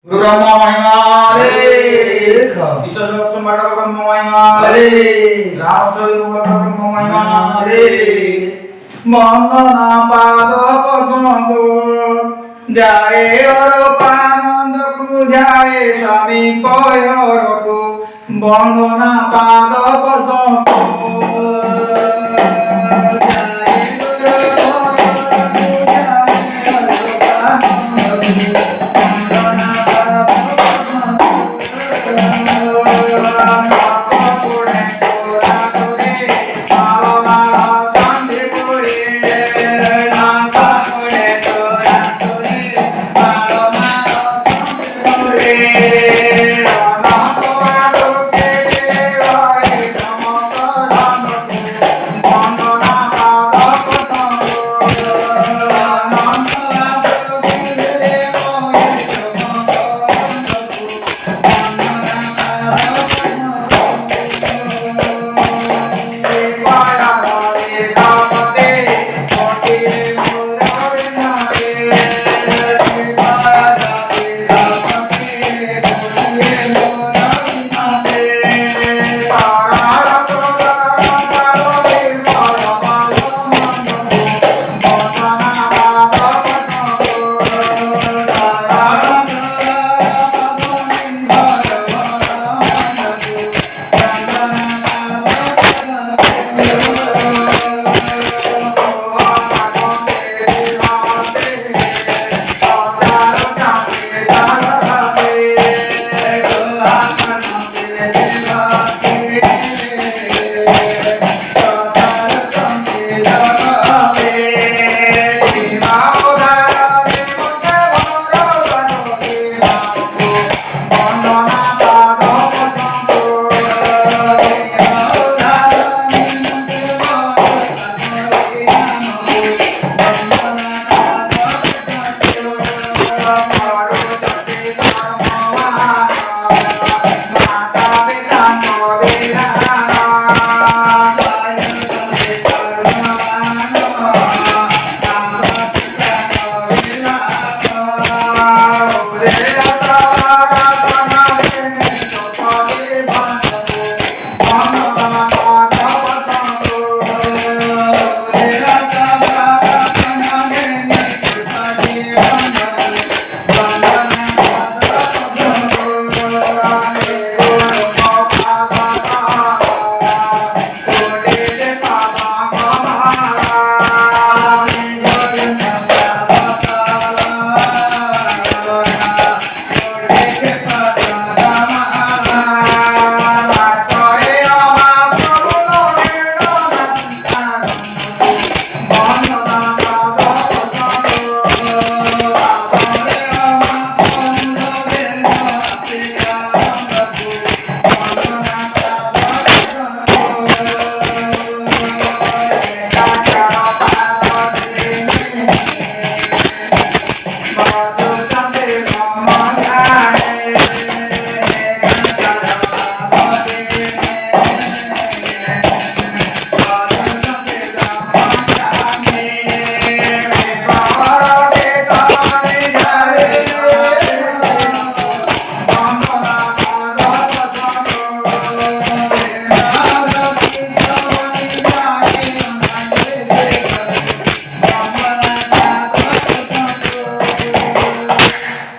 गुरु ब्रह्मा महिमा रे विश्व जगत संभारक ब्रह्म महिमा रे राम स्वरूप ब्रह्म महिमा रे बंदना पाद पद्म को जाए और पानंद को जाए स्वामी पयर को बंदना पाद पद्म को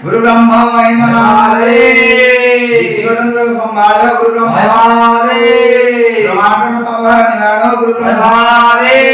गुरु ब्रह्मा महिमा रे ईश्वरंद्र संभार गुरु ब्रह्मा रे ब्रह्मांड पवार निवारण गुरु ब्रह्मा रे